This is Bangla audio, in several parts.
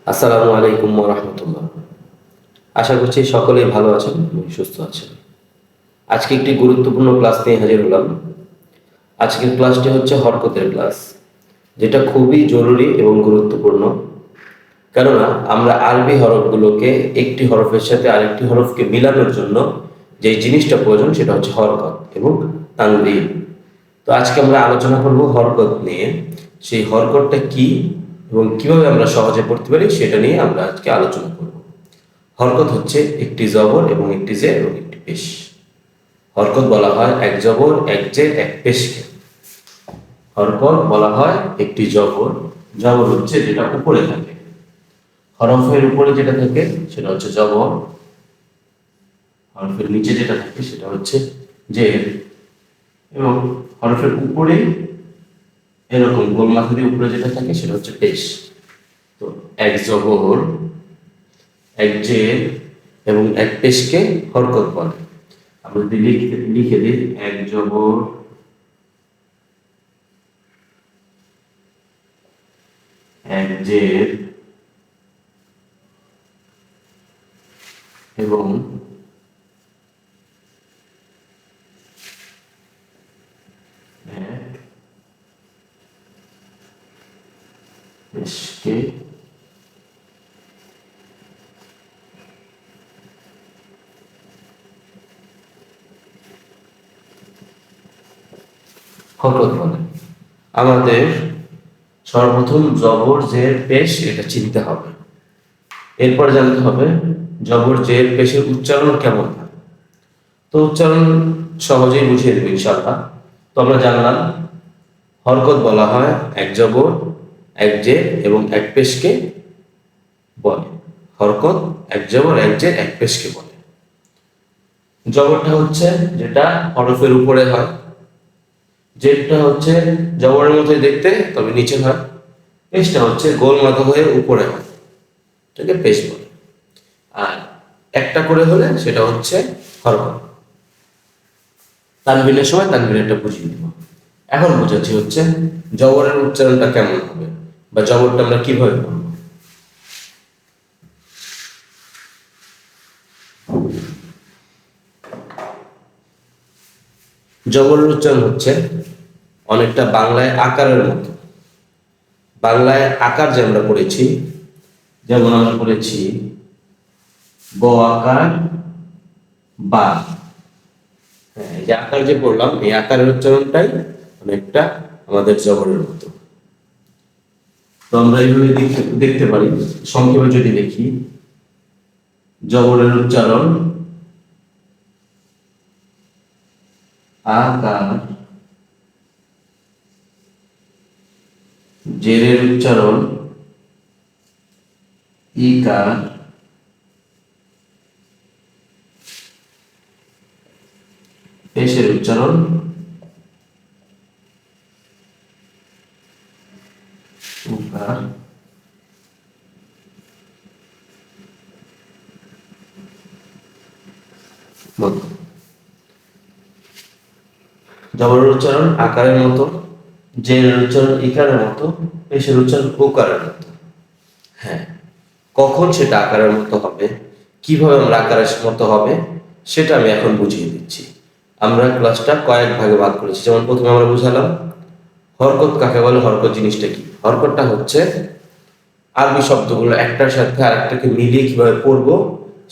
আসসালামু আলাইকুম ওয়া রাহমাতুল্লাহ। আশা করছি সকলেই ভালো আছেন এবং সুস্থ আছেন। আজকে একটি গুরুত্বপূর্ণ ক্লাস নিয়ে হাজির হলাম। আজকের ক্লাসটি হচ্ছে হরকতের ক্লাস, যেটা খুবই জরুরি এবং গুরুত্বপূর্ণ। কেননা আমরা আরবি হরফগুলোকে একটি হরফের সাথে আরেকটি হরফকে মিলানোর জন্য যে জিনিসটা প্রয়োজন সেটা হচ্ছে হরকত এবং তানবিন। তো আজকে আমরা আলোচনা করব হরকত নিয়ে। সেই হরকতটা কি এবং কিভাবে আমরা সহজে পড়তে পারি সেটা নিয়ে আমরা আজকে আলোচনা করব। হরকত হচ্ছে একটি জবর এবং একটি জের এবং একটি পেশ। হরকত বলা হয় এক জবর এক জের এক পেশকে। হরকত বলা হয় একটি জবর। জবর হচ্ছে যেটা উপরে থাকে, হরফের উপরে যেটা থাকে সেটা হচ্ছে জবর, হরফের নিচে যেটা থাকে সেটা হচ্ছে জের, এবং হরফের উপরে এরকম গোল মাথা দিয়ে উপরে যেটা থাকে সেটা হচ্ছে পেশ। তো এক জবর এক জের এবং এক পেশকে হরকত বলে। আমরা যদি লিখে দিই এক জবর এক জের এবং এক পেশকে হরকত বলে। আমাদের সর্বপ্রথম জবর জের পেশ এটা চিনতে হবে। এরপর জানতে হবে জবর জের পেশের উচ্চারণ কেমন হয়। তো উচ্চারণ সহজেই বুঝিয়ে দেবে ইনশাআল্লাহ। তো আমরা জানলাম হরকত বলা হয় এক জবর এক জের এবং এক পেশকে বলে। হরকত এক জবর এক জের এক পেশকে বলে। জবরটা হচ্ছে যেটা হরফের উপরে হয়, জেরটা হচ্ছে জবরের মতোই দেখতে তবে নিচে হয়, পেশটা হচ্ছে গোল মাথা হয়ে উপরে হয়, এটাকে পেশ বলে। আর একটা করে হলে সেটা হচ্ছে হরকত। তানবিনের সময় তানবিনেরটা বুঝিয়ে দিব। এখন বোঝাচ্ছি হচ্ছে জবরের উচ্চারণটা কেমন হবে বা জবরটা আমরা কিভাবে পড়ব। জবরের উচ্চারণ হচ্ছে অনেকটা বাংলায় আকারের মতো। বাংলায় আকার যে আমরা পড়েছি, যেমন আমরা পড়েছি ব আকার বা, হ্যাঁ এই যে আকার যে পড়লাম এই আকারের উচ্চারণটাই অনেকটা আমাদের জবরের মতো। তো আমরা এইভাবে দেখতে পারি। সংক্ষেপে যদি দেখি, জবরের উচ্চারণ আকার, জেরের উচ্চারণ ইকার, পেশের উচ্চারণ উকার, মতো। জবরের উচ্চারণ আকারের মতো, জেরের উচ্চারণ ইকারের মতো, পেশের উচ্চারণ ওকারের মতো। হ্যাঁ, কখন সেটা আকারের মতো হবে, কিভাবে আমরা আকারের মতো হবে সেটা আমি এখন বুঝিয়ে দিচ্ছি। আমরা ক্লাসটা কয়েক ভাগে ভাগ করেছি। যেমন প্রথমে আমরা বুঝালাম হরকত কাকে বলে, হরকত জিনিসটা কি। হরকতটা হচ্ছে আরবি শব্দগুলো একটার সাথে আরেকটাকে মিলিয়ে কিভাবে পড়বো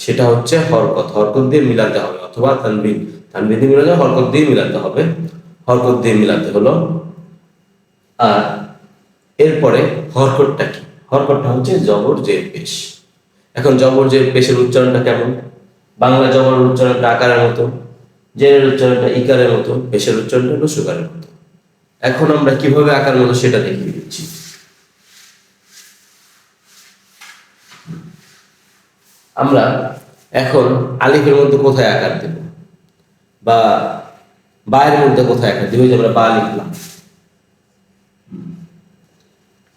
সেটা হচ্ছে হরকত। হরকত দিয়ে মিলাতে হবে অথবা তানবিন, তানবিন দিয়ে মিলাতে হরকত দিয়ে মিলাতে হবে, হরকত দিয়ে মিলাতে হলো। আর এরপরে হরকতটা কি, হরকতটা হচ্ছে জবর জের পেশ। এখন জবর জের পেশের উচ্চারণটা কেমন, বাংলা জবরের উচ্চারণটা আকারের মতো, জেরের উচ্চারণটা ইকারের মতো, পেশের উচ্চারণটা হলো সুগারের মতো। এখন আমরা কিভাবে আকার মতো সেটা দেখিয়ে দিচ্ছি। আমরা এখন আলিফের মধ্যে কোথায় আকার দেব বা বায়ের মধ্যে কোথায় আকার দেব, যে আমরা বা লিখলাম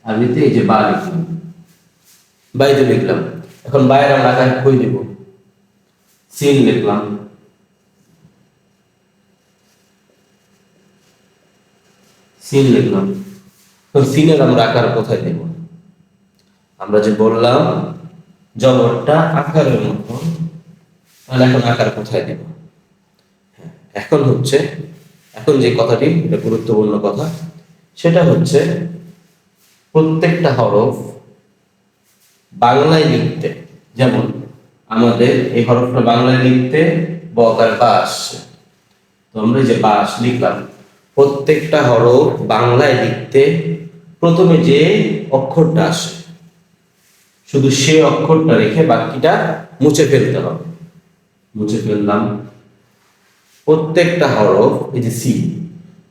আরবিতে, এই যে বা লিখলাম, বাইতে লিখলাম। এখন বায়ের আমরা আকার কই দেব, সিন লিখলাম, সিন লিখলাম। তো সিনের আমরা আকার কোথায় দেব, আমরা যে বললাম জবরটা আকারের মতো, তাহলে এখন আকার কোথায় দিব? এখন যে কথাটি, এটা গুরুত্বপূর্ণ কথা, সেটা হচ্ছে প্রত্যেকটা হরফ বাংলায় লিখতে, যেমন আমাদের এই হরফটা বাংলায় লিখতে ব আকারে বা আসছে, তো আমরা যে বা লিখলাম, প্রত্যেকটা হরফ বাংলায় লিখতে প্রথমে যে অক্ষরটা আসে শুধু সে অক্ষরটা রেখে বাকিটা মুছে ফেলতে হবে। মুছে ফেললাম। প্রত্যেকটা হরফ, এই যে সি,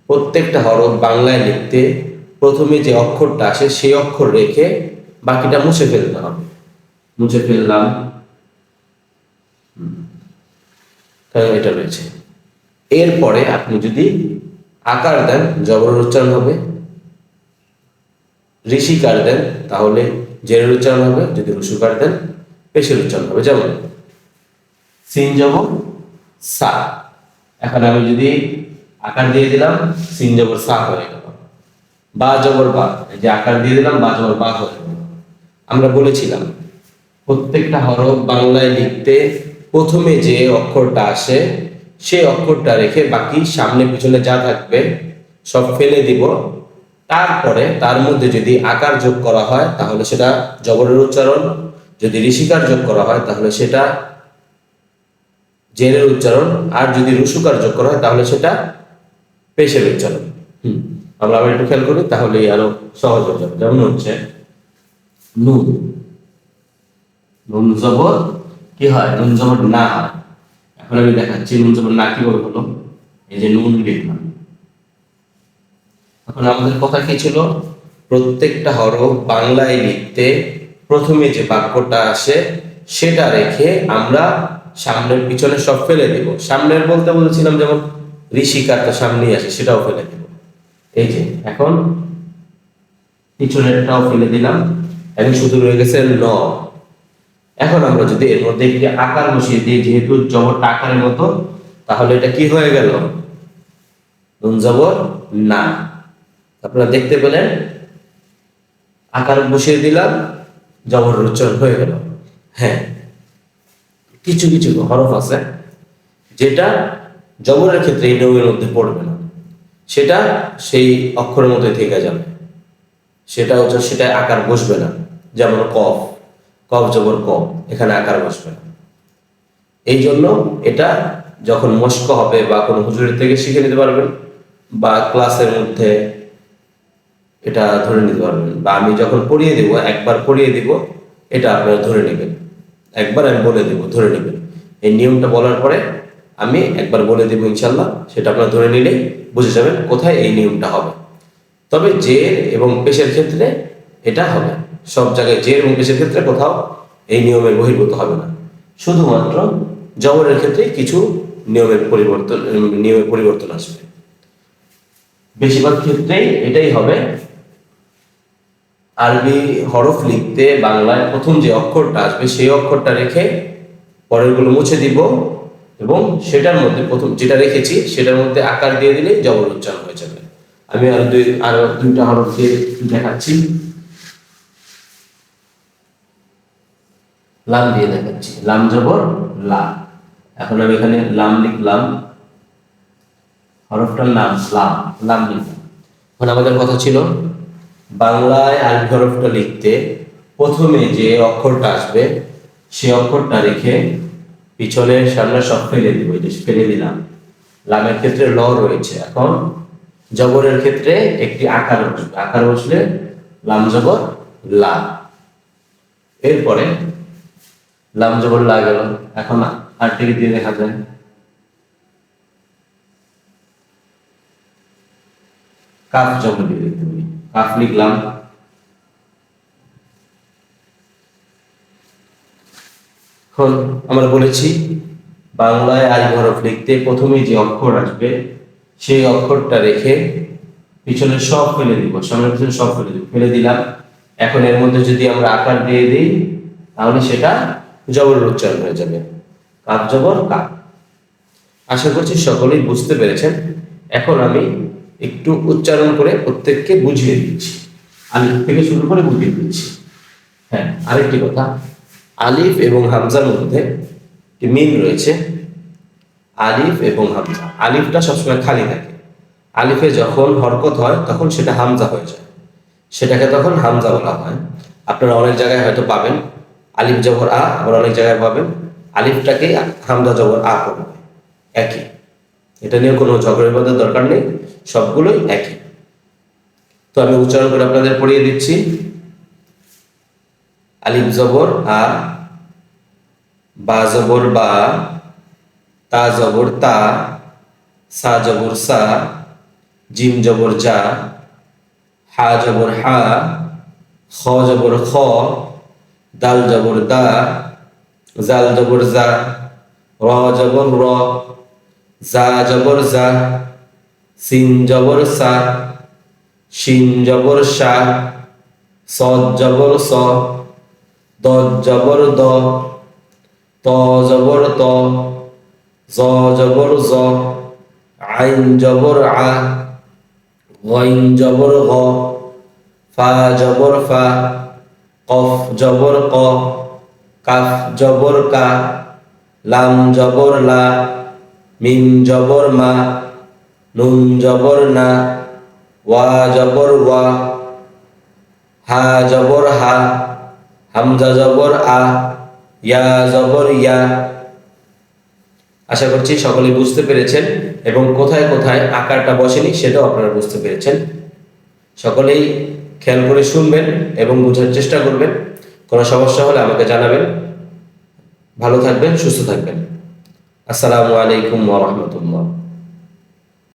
প্রত্যেকটা হরফ বাংলায় লিখতে প্রথমে যে অক্ষরটা আসে সেই অক্ষর রেখে বাকিটা মুছে ফেলতে হবে। মুছে ফেললাম, এটা রয়েছে। এরপরে আপনি যদি আকার দেন জবরের উচ্চারণ হবে, ঋষিকার দেন তাহলে জেরের উচ্চারণ হবে, যদি রুসুকার দেন পেশের উচ্চারণ হবে। যেমন সিন জবর সা, এখন আমি যদি আকার দিয়ে দিলাম সিন জবর সা হয়ে গেল। বা জবর বা, যে আকার দিয়ে দিলাম বা জবর বা হয়ে গেল। আমরা বলেছিলাম প্রত্যেকটা হরফ বাংলায় লিখতে প্রথমে যে অক্ষরটা আসে সেই অক্ষরটা রেখে বাকি সামনে পিছনে যা থাকবে সব ফেলে দিব। তারপরে তার মধ্যে যদি আকার যোগ করা হয় তাহলে সেটা জবরের উচ্চারণ, যদি ঋষিকার যোগ করা হয় তাহলে সেটা জেরের উচ্চারণ, আর যদি রুসুকার যোগ করা হয় তাহলে সেটা পেশের উচ্চারণ। আমরা আবার একটু খেয়াল করি তাহলে আরো সহজ হয়ে যাবে। যেমন হচ্ছে নুন, নুন জবর কি হয়? নুন জবর না হয়। এখন আমি দেখাচ্ছি নুন জবর না কিভাবে হলো। এই যে নুন লিখলাম। এখন আমাদের কথা কি ছিল? প্রত্যেকটা হরফ বাংলায় লিখতে প্রথমে যে বাক্যটা আসে সেটা রেখে আমরা সামনের পিছনে সব ফেলে দেব। সামনের বলতে বলেছিলাম যেমন ঋষিকার তো সামনেই আসে, সেটাও ফেলে দেব। এই যে এখন পিছনেরটাও ফেলে দিলাম, এখন শুধু রয়ে গেছে ন। এখন আমরা যদি এর মধ্যে একটি আকার বসিয়ে দিই, যেহেতু জবরটা আকারের মতো, তাহলে এটা কি হয়ে গেল? নুন জবর না। আপনারা দেখতে পেলেন আকার বসিয়ে দিলাম, জবর উচ্চারণ হয়ে গেল। হ্যাঁ, কিছু কিছু হরফ আছে যেটা জবরের ক্ষেত্রে এই নিয়মের মধ্যে পড়বে না, সেটা সেই অক্ষরের মধ্যে থেকে যাবে, সেটা আকার বসবে না। যেমন কফ, কফ জবর কফ, এখানে আকার বসবে না। এই জন্য এটা যখন মস্ক হবে বা কোনো হুজুরের থেকে শিখে নিতে পারবেন, বা ক্লাসের মধ্যে এটা ধরে নিতে পারবেন, বা আমি যখন পড়িয়ে দিব, একবার পড়িয়ে দিব, এটা আপনারা ধরে নেবেন। একবার আমি বলে দেব, ধরে নেবেন। এই নিয়মটা বলার পরে আমি একবার বলে দেব ইনশাল্লাহ, সেটা আপনারা ধরে নিলেই বুঝে যাবেন কোথায় এই নিয়মটা হবে। তবে জের এবং পেশের ক্ষেত্রে এটা হবে। সব জায়গায় জের এবং পেশের ক্ষেত্রে কোথাও এই নিয়মের বহির্ভূত হবে না। শুধুমাত্র জবরের ক্ষেত্রে কিছু নিয়মের পরিবর্তন আসবে। বেশিরভাগ ক্ষেত্রেই এটাই হবে। আরবি হরফ লিখতে বাংলায় প্রথম যে অক্ষরটা আসবে সেই অক্ষরটা রেখে পরেরগুলো মুছে দিব, এবং সেটার মধ্যে প্রথম যেটা রেখেছি সেটার মধ্যে আকার দিয়ে দিলেই জবর উচ্চারণ হয়ে যাবে। আমি আরো দুইটা হরফ দিয়ে দেখাচ্ছি। লাম দিয়ে দেখাচ্ছি, লাম জবর লা। এখন আমি এখানে লাম লিখলাম, হরফটার নাম লাম, লাম লিখলাম। এখন আমাদের কথা ছিল বাংলায় আরবি হরফটা লিখতে প্রথমে যে অক্ষরটা আসবে সেই অক্ষরটা রেখে পিছনের সামনে সব ফেলে দিব। ফেলে দিলাম। লামের ক্ষেত্রে ল রয়েছে। এখন জবরের ক্ষেত্রে একটি আকার বসবে, আকার বসলে লাম জবর লা। এরপরে লাম জবর লা গেল। এখন আরটিকে দিয়ে দেখা যায় কাফ জবর দিয়ে দেখতে পারি, কাফ লিখলাম। এখন আমরা বলেছি বাংলায় আরবি হরফ লিখতে প্রথমে যে অক্ষর আসবে সেই অক্ষরটা রেখে পিছনে সব ফেলে দিব, সামনের পিছনে সব ফেলে দিলাম। এখন এর মধ্যে যদি আমরা আকার দিয়ে দিই তাহলে সেটা জবরের উচ্চারণ হয়ে যাবে, কাফ জবর কা। আশা করছি সকলেই বুঝতে পেরেছেন। এখন আমি একটু উচ্চারণ করে প্রত্যেককে বুঝিয়ে দিচ্ছি, আলিফ থেকে শুরু করে বুঝিয়ে দিচ্ছি। হ্যাঁ, আরেকটি কথা, আলিফ এবং হামজার মধ্যে একটি মিল রয়েছে। আলিফ এবং হামজা, আলিফটা সবসময় খালি থাকে, আলিফে যখন হরকত হয় তখন সেটা হামজা হয়ে যায়, সেটাকে তখন হামজা বলা হয়। আপনারা অনেক জায়গায় হয়তো পাবেন আলিফ জবর আ, আবার অনেক জায়গায় পাবেন আলিফটাকে হামজা জবর আ করবে, একই। এটা নিয়ে কোনো ঝগড়ার বাঁধার দরকার নেই, সবগুলোই একই। তো আমি উচ্চারণ করে আপনাদের পড়িয়ে দিচ্ছি। আলিফ জবর আ, বা জবর বা, তা জবর তা, সা জবর সা, জিম জবর জা, হা জবর হা, খ জবর খ, দাল জবর দা, জাল জবর জা, র জবর র, জা জবর জা, সিন জবর সা, শিন জবর শা, সদ জবর স, দ জবর দ, ত জবর ত, জ জবর জ, আইন জবর আ, গইন জবর গ, ফা জবর ফা, কফ জবর ক, কাফ জবর কা, লাম জবর লা, মিম জবর মা, নুন জবর না, ওয়া জবর ওয়া, হা জবর হা, হামজা জবর আ, ইয়া জবর ইয়া। আশা করছি সকলেই বুঝতে পেরেছেন এবং কোথায় কোথায় আকারটা বসেনি সেটাও আপনারা বুঝতে পেরেছেন। সকলেই খেয়াল করে শুনবেন এবং বোঝার চেষ্টা করবেন। কোনো সমস্যা হলে আমাকে জানাবেন। ভালো থাকবেন, সুস্থ থাকবেন। আসসালামু আলাইকুম ওয়া রাহমাতুল্লাহ।